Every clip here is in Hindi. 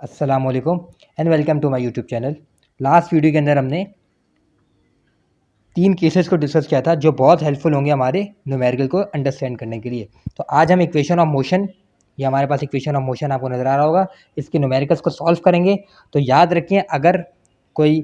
अस्सलामुअलैकुम and welcome to my YouTube channel. Last video के अंदर हमने 3 केसेस को डिस्कस किया था जो बहुत हेल्पफुल होंगे हमारे न्यूमेरिकल को अंडरस्टैंड करने के लिए। तो आज हम इक्वेशन ऑफ मोशन, ये हमारे पास इक्वेशन ऑफ मोशन आपको नज़र आ रहा होगा, इसके न्यूमेरिकल्स को सॉल्व करेंगे। तो याद रखिए, अगर कोई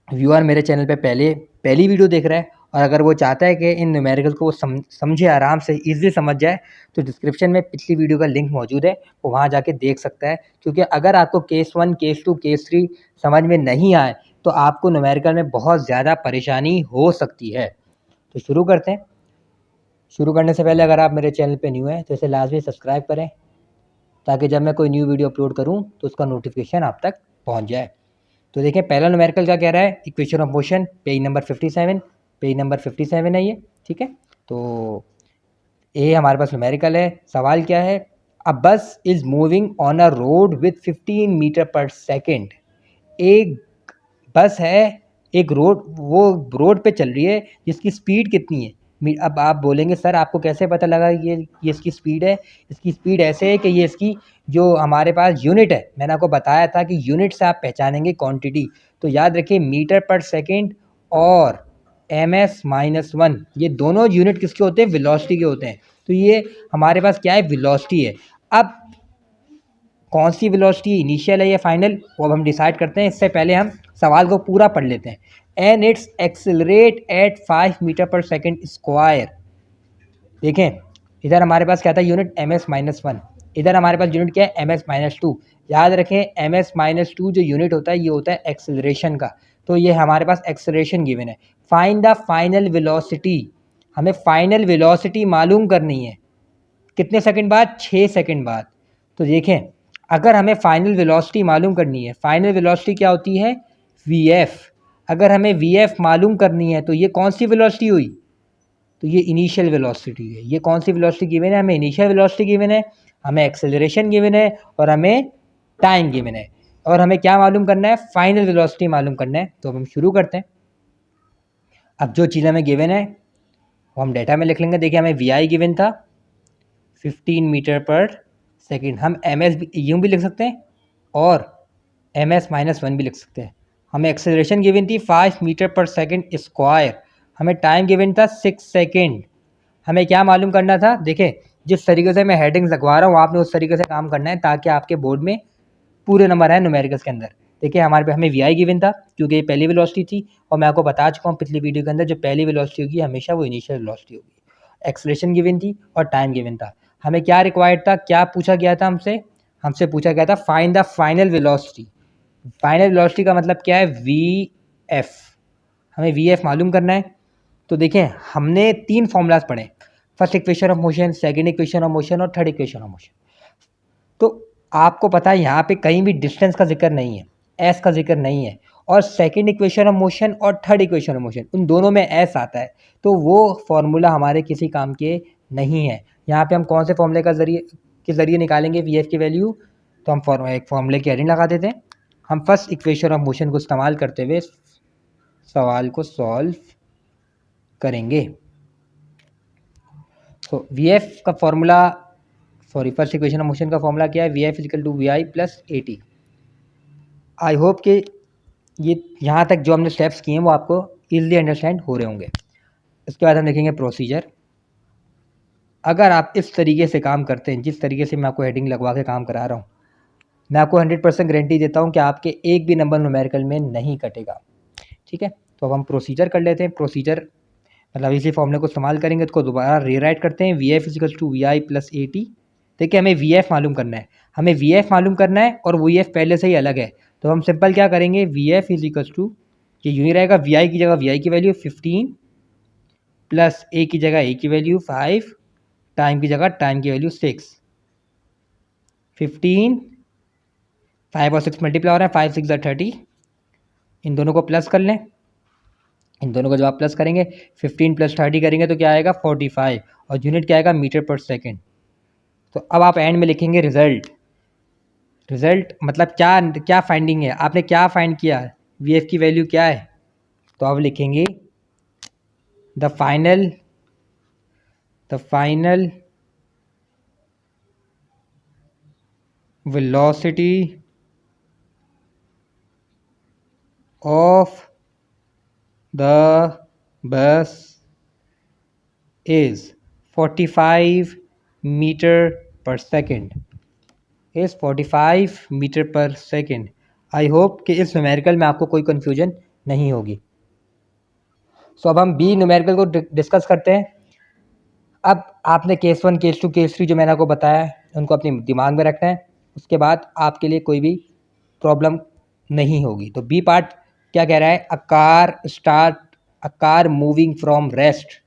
व्यूअर मेरे चैनल पे पहली वीडियो देख रहा है और अगर वो चाहता है कि इन न्यूमेरिकल को वो समझे, आराम से ईज़िली समझ जाए, तो डिस्क्रिप्शन में पिछली वीडियो का लिंक मौजूद है, वो वहाँ जाके देख सकता है। क्योंकि अगर आपको केस 1, केस 2, केस 3 समझ में नहीं आए तो आपको न्यूमेरिकल में बहुत ज़्यादा परेशानी हो सकती है। तो शुरू करते हैं। शुरू करने से पहले अगर आप मेरे चैनल पे न्यू हैं तो इसे लाजमी सब्सक्राइब करें, ताकि जब मैं कोई न्यू वीडियो अपलोड करूँ तो उसका नोटिफिकेशन आप तक पहुँच जाए। तो देखिए, पहला न्यूमेरिकल क्या कह रहा है, equation of motion, page number 57 है ये, ठीक है। तो ये हमारे पास न्यूमेरिकल है। सवाल क्या है, a bus is moving on a road with 15 metre per second. एक बस है, एक वो रोड पे चल रही है जिसकी स्पीड कितनी है। अब आप बोलेंगे सर आपको कैसे पता लगा ये इसकी स्पीड है। इसकी स्पीड ऐसे है कि ये इसकी जो हमारे पास यूनिट है, मैंने आपको बताया था कि यूनिट से आप पहचानेंगे क्वांटिटी। तो याद रखिए, मीटर पर सेकेंड और ms-1, ये दोनों यूनिट किसके होते हैं, वेलोसिटी के होते हैं। तो ये हमारे पास क्या है, वेलोसिटी है। अब कौन सी वेलोसिटी, इनिशियल है या फाइनल, वो अब हम डिसाइड करते हैं। इससे पहले हम सवाल को पूरा पढ़ लेते हैं। And it's accelerate at 5 metre per second square. देखें, इधर हमारे पास क्या था, यूनिट ms-1, इधर हमारे पास यूनिट क्या है, ms-2। याद रखें, ms-2 जो यूनिट होता है ये होता है एक्सेलरेशन का। तो ये हमारे पास एक्सेलरेशन गिवन है। फाइंड द फाइनल वेलोसिटी, हमें फाइनल वेलोसिटी मालूम करनी है। कितने सेकंड बाद, 6 सेकंड बाद। तो देखें, अगर हमें फाइनल वेलोसिटी मालूम करनी है, फाइनल वेलोसिटी क्या होती है, vf। अगर हमें vf मालूम करनी है तो ये कौन सी वेलोसिटी हुई, तो ये इनिशियल वेलोसिटी है। ये कौन सी वेलोसिटी गिवन है, हमें इनिशियल वेलोसिटी गिवन है, हमें एक्सेलरेशन गिवन है और हमें टाइम गिवन है। और हमें क्या मालूम करना है, फाइनल वेलोसिटी मालूम करना है। तो हम शुरू करते हैं। अब जो चीज़ हमें गिवन है वो हम डेटा में लिख लेंगे। देखिए, हमें वी आई गिवन था 15 मीटर पर सेकेंड। हम एम एस यूँ भी लिख सकते हैं और ms-1 भी लिख सकते हैं। हमें एक्सेलरेशन गिवन थी 5 मीटर पर सेकेंड स्क्वायर। हमें टाइम गिवन था 6 सेकेंड। हमें क्या मालूम करना था, देखें जिस तरीके से मैं हेडिंग्स लगवा रहा हूँ आपने उस तरीके से काम करना है, ताकि आपके बोर्ड में पूरे नंबर आए न्यूमेरिकल्स के अंदर। देखिए, हमारे पे हमें वी आई गिवन था क्योंकि ये पहली वेलोसिटी थी, और मैं आपको बता चुका हूँ पिछली वीडियो के अंदर, जो पहली वेलोसिटी होगी हमेशा वो इनिशियल वेलोसिटी होगी। एक्सेलरेशन गिवन थी और टाइम गिवन था। हमें क्या रिक्वायर्ड था, क्या पूछा गया था हमसे पूछा गया था find the final velocity. Final velocity का मतलब क्या है, वी एफ। हमें वी एफ मालूम करना है। तो देखें, हमने 3 फॉर्मूलाज पढ़े, first equation of motion, second equation of motion और थर्ड इक्वेशन ऑफ मोशन। तो आपको पता है यहाँ पे कहीं भी डिस्टेंस का जिक्र नहीं है, एस का जिक्र नहीं है। और सेकंड इक्वेशन ऑफ मोशन और थर्ड इक्वेशन ऑफ मोशन, उन दोनों में एस आता है। तो वो फॉर्मूला हमारे किसी काम के नहीं है। यहाँ पे हम कौन से फॉर्मूले के ज़रिए निकालेंगे वी एफ की वैल्यू, तो हम एक फॉर्मूले की हेडिंग लगा देते हैं। हम फर्स्ट इक्वेशन ऑफ मोशन को इस्तेमाल करते हुए सवाल को सॉल्व करेंगे। तो वी एफ का formula, first equation of motion का फॉर्मूला क्या है, v f is equal to we i plus a t. I hope कि ये यहाँ तक जो हमने स्टेप्स किए हैं वो आपको ईजिली अंडरस्टैंड हो रहे होंगे। इसके बाद हम देखेंगे प्रोसीजर। अगर आप इस तरीके से काम करते हैं, जिस तरीके से मैं आपको हेडिंग लगवा के काम करा रहा हूँ, मैं आपको 100% गारंटी देता हूँ कि आपके एक भी नंबर न्यूमेरिकल में नहीं कटेगा। ठीक है, तो अब हम प्रोसीजर कर लेते हैं। प्रोसीजर मतलब इसी फॉर्मूले को इस्तेमाल करेंगे, इसको दोबारा रीराइट करते हैं, v f is equals to we i plus a t. देखिए, हमें वी एफ मालूम करना है, हमें वी एफ मालूम करना है और वी एफ पहले से ही अलग है। तो हम सिंपल क्या करेंगे, वी एफ इजिकल्स टू, ये यूँ ही रहेगा, वी आई की जगह वी आई की वैल्यू 15 प्लस ए की जगह ए की वैल्यू 5, टाइम की जगह टाइम की वैल्यू 6। 15, 5 और 6 मल्टीप्लाई हो रहा है, 5 6 30। इन दोनों को प्लस कर लें। इन दोनों को जब आप प्लस करेंगे, 15 प्लस 30 करेंगे तो क्या आएगा, 45। और यूनिट क्या आएगा, मीटर पर सेकेंड। तो अब आप एंड में लिखेंगे रिजल्ट। रिजल्ट मतलब क्या, क्या फाइंडिंग है, आपने क्या फाइंड किया, वी एफ की वैल्यू क्या है। तो आप लिखेंगे the final velocity of the bus is 45 metre per second is 45 metre per second. I hope कि इस न्यूमेरिकल में आपको कोई कन्फ्यूजन नहीं होगी। सो अब हम बी न्यूमेरिकल को डिस्कस करते हैं। अब आपने केस 1, केस 2, केस 3 जो मैंने आपको बताया उनको अपने दिमाग में रखना है, उसके बाद आपके लिए कोई भी प्रॉब्लम नहीं होगी। तो बी पार्ट क्या कह रहा है, a car moving from rest.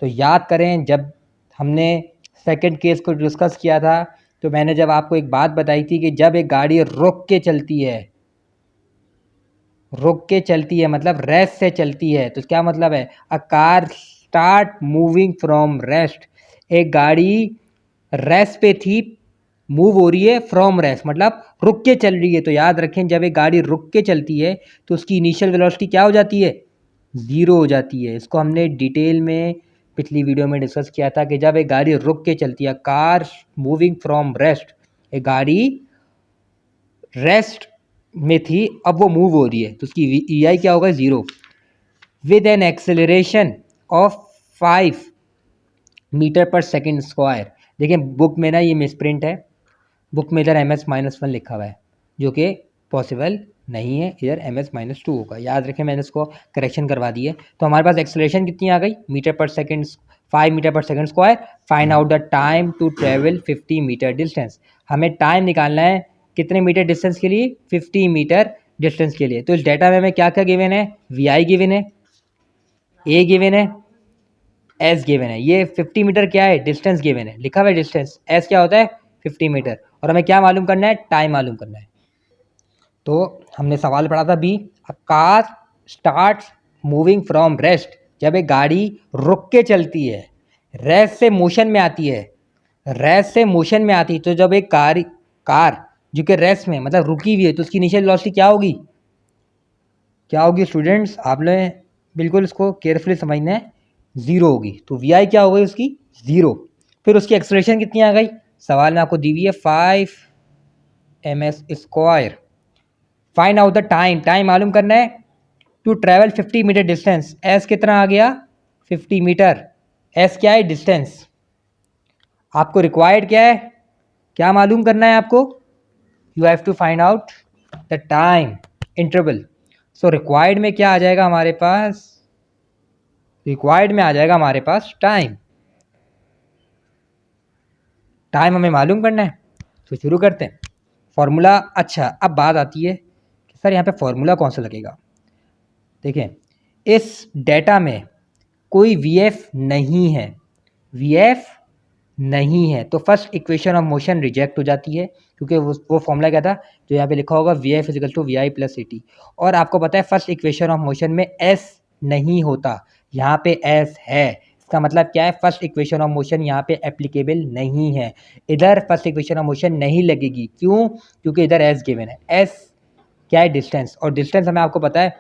तो याद करें जब हमने सेकंड केस को डिस्कस किया था तो मैंने जब आपको एक बात बताई थी कि जब एक गाड़ी रुक के चलती है मतलब रेस्ट से चलती है, तो क्या मतलब है, अ car start moving from rest. एक गाड़ी रेस्ट पे थी, मूव हो रही है फ्रॉम रेस्ट मतलब रुक के चल रही है। तो याद रखें जब एक गाड़ी रुक के चलती है तो उसकी इनिशियल वेलोसिटी क्या हो जाती है, ज़ीरो हो जाती है। इसको हमने डिटेल में पिछली वीडियो में डिस्कस किया था कि जब एक गाड़ी रुक के चलती है, कार मूविंग फ्रॉम रेस्ट, एक गाड़ी रेस्ट में थी अब वो मूव हो रही है तो उसकी ई आई क्या होगा, ज़ीरो। With an acceleration of 5 metre per second square. देखिए बुक में ना ये मिसप्रिंट है, बुक में इधर ms-1 लिखा हुआ है जो कि पॉसिबल नहीं है, इधर ms-2 होगा। याद रखें मैंने इसको करेक्शन करवा दी है। तो हमारे पास एक्सेलरेशन कितनी आ गई, metre per second, 5 metre per second square. Find out the time to travel 50 metre distance. हमें टाइम निकालना है कितने मीटर डिस्टेंस के लिए, 50 मीटर डिस्टेंस के लिए। तो इस डेटा में हमें क्या क्या गिवन है, वी आई गिवन है, ए गिवन है, एस गिवन है। ये 50 मीटर क्या है, डिस्टेंस गिवन है, लिखा हुआ है डिस्टेंस, एस क्या होता है 50 मीटर, और हमें क्या मालूम करना है, टाइम मालूम करना है। तो हमने सवाल पढ़ा था b, a car start moving from rest. जब एक गाड़ी रुक के चलती है, रेस्ट से मोशन में आती है, रेस्ट से मोशन में आती है, तो जब एक कार जो कि रेस्ट में मतलब रुकी हुई है तो उसकी इनिशियल वेलोसिटी क्या होगी, क्या होगी स्टूडेंट्स, आपने बिल्कुल इसको केयरफुली समझना है, ज़ीरो होगी। तो वी आई क्या हो गई उसकी, ज़ीरो। फिर उसकी एक्सेलरेशन कितनी आ गई, सवाल में आपको दी हुई है 5 ms square. Find out the time, time मालूम करना है to travel 50 metre distance. S कितना आ गया, 50 मीटर। एस क्या है, डिस्टेंस। आपको रिक्वायर्ड क्या है, क्या मालूम करना है आपको, you have to find out the time interval. So required में क्या आ जाएगा हमारे पास, रिक्वायर्ड में आ जाएगा हमारे पास टाइम। टाइम हमें मालूम करना है तो शुरू करते हैं फॉर्मूला। अच्छा अब बात आती है कि सर यहाँ पे फॉर्मूला कौन सा लगेगा। देखिए इस डेटा में कोई वी एफ नहीं है, वी एफ नहीं है तो first equation of motion reject हो जाती है, क्योंकि वो फॉर्मूला क्या था जो यहाँ पे लिखा होगा, v f is equal to we i plus a t. और आपको पता है फर्स्ट इक्वेशन ऑफ मोशन में एस नहीं होता, यहाँ पे एस है। इसका मतलब क्या है, फर्स्ट इक्वेशन ऑफ मोशन यहाँ पे एप्लीकेबल नहीं है, इधर फर्स्ट इक्वेशन ऑफ मोशन नहीं लगेगी। क्यों, क्योंकि इधर एस गिवन है। एस क्या है, डिस्टेंस, और डिस्टेंस हमें आपको पता है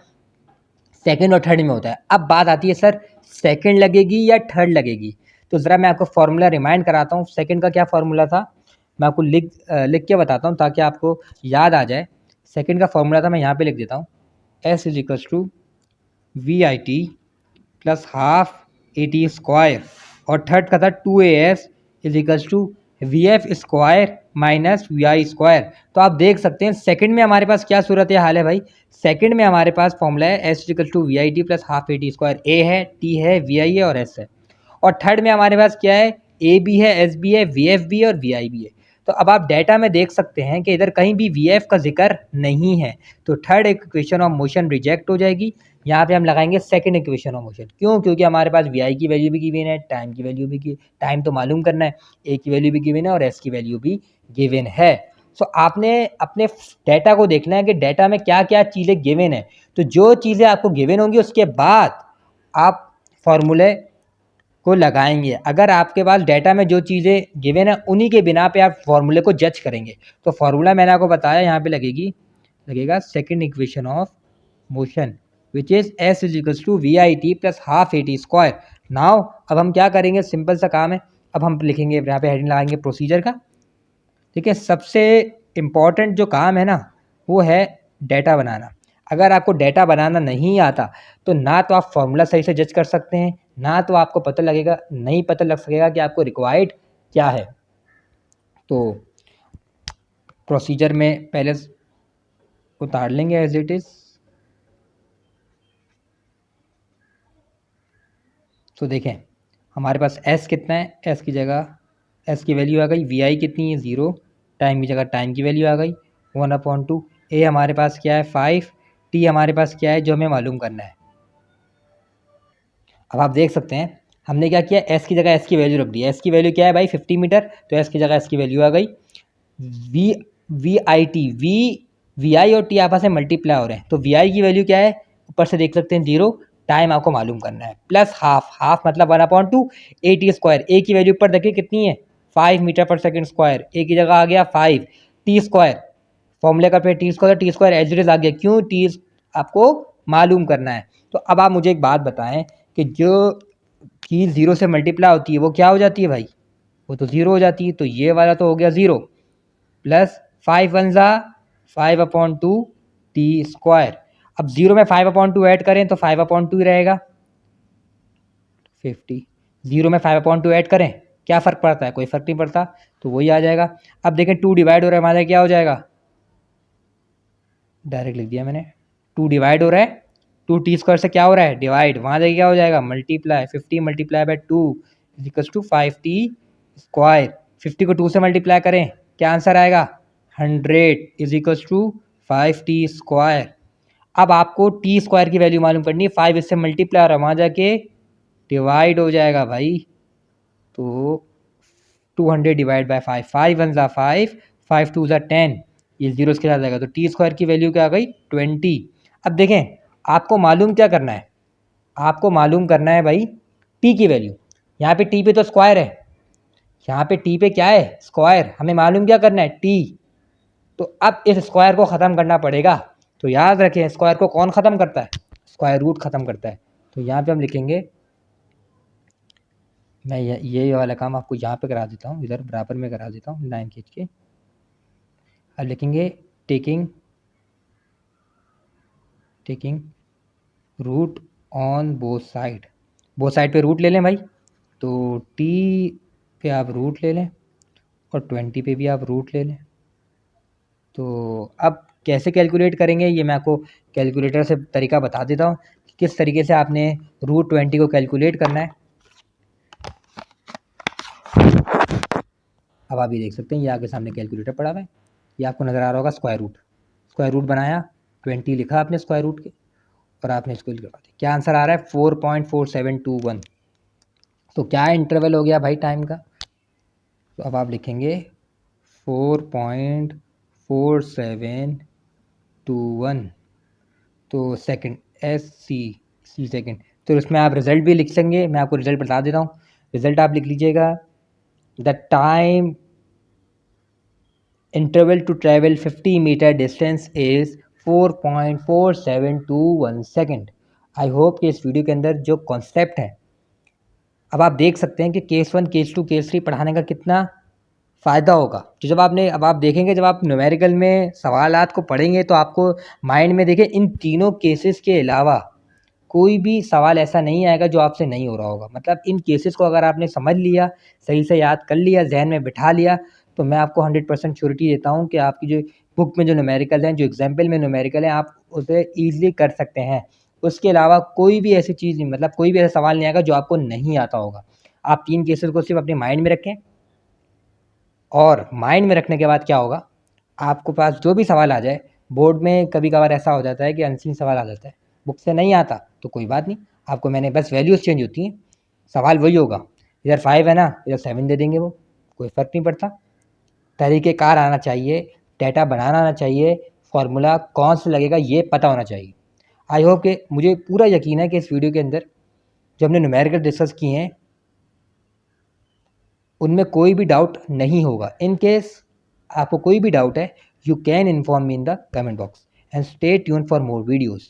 सेकंड और थर्ड में होता है। अब बात आती है सर सेकंड लगेगी या थर्ड लगेगी, तो ज़रा मैं आपको फॉर्मूला रिमाइंड कराता हूँ। सेकंड का क्या फॉर्मूला था, मैं आपको लिख के बताता हूँ ताकि आपको याद आ जाए। सेकंड का फॉर्मूला था, मैं यहाँ पे लिख देता हूँ, s is equals to we I T plus half A T square, और थर्ड का था 2as is equals to v f square minus v i square. तो आप देख सकते हैं सेकंड में हमारे पास क्या सूरत हाल है भाई, सेकंड में हमारे पास फॉर्मूला है S equal to we I T plus half A T square. A है, टी है, वी आई है और एस है। और थर्ड में हमारे पास क्या है, ए भी है, एस भी है, वी एफ भी है और वी आई भी है। तो अब आप डेटा में देख सकते हैं कि इधर कहीं भी वी एफ का जिक्र नहीं है, तो third equation of motion reject हो जाएगी। यहाँ पे हम लगाएंगे सेकंड इक्वेशन ऑफ मोशन। क्यों, क्योंकि हमारे पास वी आई की वैल्यू भी गिवन है, टाइम की वैल्यू भी, टाइम तो मालूम करना है, ए की वैल्यू भी गिवन है और एस की वैल्यू भी गिवन है। सो आपने अपने डेटा को देखना है कि डेटा में क्या क्या चीज़ें गिवन है। तो जो चीज़ें आपको गिवन होंगी उसके बाद आप फॉर्मूले को लगाएंगे। अगर आपके पास डेटा में जो चीज़ें गिवन है उन्हीं के बिना पे आप फॉर्मूले को जज करेंगे। तो फॉर्मूला मैंने आपको बताया, यहाँ पे लगेगा second equation of motion which is s is equals to we I T plus half A T square. Now अब हम क्या करेंगे, सिंपल सा काम है, अब हम लिखेंगे यहाँ पे हेडिंग लगाएंगे प्रोसीजर का। ठीक है, सबसे इम्पॉर्टेंट जो काम है ना वो है डेटा बनाना। अगर आपको डेटा बनाना नहीं आता तो ना तो आप फॉर्मूला सही से जज कर सकते हैं, ना तो आपको पता लगेगा, नहीं पता लग सकेगा कि आपको रिक्वायर्ड क्या है। तो प्रोसीजर में पहले उतार लेंगे एज इट इज़। तो देखें हमारे पास s कितना है, s की जगह s की वैल्यू आ गई, vi कितनी है 0, टाइम की जगह टाइम की वैल्यू आ गई 1/2, a हमारे पास क्या है 5, t हमारे पास क्या है जो हमें मालूम करना है। अब आप देख सकते हैं हमने क्या किया, s की जगह s की वैल्यू रख दी। s की वैल्यू क्या है भाई 50 मीटर, तो s की जगह s की वैल्यू आ गई। वी आई टी वी आई और टी आपस में मल्टीप्लाई हो रहे हैं, तो वी आई की वैल्यू क्या है ऊपर से देख सकते हैं 0, टाइम आपको मालूम करना है, प्लस हाफ मतलब 1/2 ए टी स्क्वायर। ए की वैल्यू ऊपर देखिए कितनी है 5 मीटर पर सेकेंड स्क्वायर, ए की जगह आ गया 5, टी स्क्वायर फॉर्मूले का, फिर T square as it is आ गया, क्यों टी आपको मालूम करना है। तो अब आप मुझे एक बात बताएं कि जो चीज़ 0 से मल्टीप्लाई होती है वो क्या हो जाती है भाई, वो तो 0 हो जाती है। तो ये वाला तो हो गया 0, प्लस 5 1 ज़ा 5/2 टी स्क्वायर। अब 0 में 5/2 ऐड करें तो 5/2 ही रहेगा 50। 0 में 5/2 ऐड करें क्या फ़र्क पड़ता है, कोई फ़र्क नहीं पड़ता, तो वही आ जाएगा। अब देखें 2 डिवाइड हो रहा है हमारा, क्या हो जाएगा, डायरेक्ट लिख दिया मैंने, 2 डिवाइड हो रहा है, 2 टी स्क्वायर से क्या हो रहा है डिवाइड, वहाँ देखिए क्या हो जाएगा multiply, 50 multiply by 2 is equal to 5t square. 50 को 2 से मल्टीप्लाई करें क्या आंसर आएगा 100 is equal to 5t square. अब आपको टी स्क्वायर की वैल्यू मालूम करनी है, 5 इससे मल्टीप्लाई हो रहा है वहाँ जाके डिवाइड हो जाएगा भाई, तो 200 डिवाइड बाय 5, 5 1 ज़ा 5, 5 2 ज़ा 10, ये जीरो के साथ जाएगा, तो टी स्क्वायर की वैल्यू क्या आ गई 20। अब देखें आपको मालूम क्या करना है, आपको मालूम करना है भाई टी की वैल्यू। यहाँ पे टी पे तो स्क्वायर है, यहाँ पे टी पे क्या है स्क्वायर, हमें मालूम क्या करना है टी। तो अब इस स्क्वायर को ख़त्म करना पड़ेगा, तो याद रखें स्क्वायर को कौन ख़त्म करता है, स्क्वायर रूट ख़त्म करता है। तो यहाँ पे हम लिखेंगे, मैं ये वाला काम आपको यहाँ पे करा देता हूँ, इधर बराबर में करा देता हूँ लाइन खींच के। अब लिखेंगे taking root on both side पे रूट ले लें भाई, तो टी पे आप रूट ले लें और 20 पे भी आप रूट ले लें। तो अब कैसे कैलकुलेट करेंगे ये मैं आपको कैलकुलेटर से तरीका बता देता हूँ कि किस तरीके से आपने √20 को कैलकुलेट करना है। अब आप ये देख सकते हैं ये आपके सामने कैलकुलेटर पड़ा हुआ है, ये आपको नज़र आ रहा होगा स्क्वायर रूट बनाया, 20 लिखा आपने स्क्वायर रूट के और आपने इसको लिखवा दिया, क्या आंसर आ रहा है 4.4721। तो क्या इंटरवल हो गया भाई टाइम का, तो अब आप लिखेंगे 4.4721, तो सेकंड सी सेकंड, तो इसमें आप रिज़ल्ट भी लिख लेंगे, मैं आपको रिज़ल्ट बता देता हूँ। रिज़ल्ट आप लिख लीजिएगा, the time interval to travel 50 metre distance is 4.4721 second. I hope कि इस वीडियो के अंदर जो कॉन्सेप्ट है, अब आप देख सकते हैं कि केस 1 केस 2 केस 3 पढ़ाने का कितना फ़ायदा होगा। तो जब आपने, अब आप देखेंगे जब आप न्यूमेरिकल में सवालात को पढ़ेंगे तो आपको माइंड में देखिए इन तीनों केसेस के अलावा कोई भी सवाल ऐसा नहीं आएगा जो आपसे नहीं हो रहा होगा। मतलब इन केसेस को अगर आपने समझ लिया, सही से याद कर लिया, जहन में बिठा लिया, तो मैं आपको 100% श्योरिटी देता हूँ कि आपकी जो बुक में जो न्यूमेरिकल हैं, जो एग्जाम्पल में न्यूमेरिकल हैं, आप उसे ईज़िली कर सकते हैं। उसके अलावा कोई भी ऐसी चीज़ नहीं, मतलब कोई भी ऐसा सवाल नहीं आएगा जो आपको नहीं आता होगा। आप 3 केसेस को सिर्फ अपने माइंड में रखें, और माइंड में रखने के बाद क्या होगा, आपको पास जो भी सवाल आ जाए, बोर्ड में कभी कभार ऐसा हो जाता है कि अनसीन सवाल आ जाता है, बुक से नहीं आता तो कोई बात नहीं, आपको मैंने बस वैल्यूज़ चेंज होती हैं, सवाल वही होगा, इधर 5 है ना इधर 7 दे देंगे, वो कोई फ़र्क नहीं पड़ता। तरीक़ेकार आना चाहिए, डेटा बनाना आना चाहिए, फार्मूला कौन सा लगेगा ये पता होना चाहिए। आई होप कि मुझे पूरा यकीन है कि इस वीडियो के अंदर जो हमने न्यूमेरिकल डिस्कस किए हैं उनमें कोई भी डाउट नहीं होगा। इन केस आपको कोई भी डाउट है, you can inform me in the comment box and stay tune for more videos.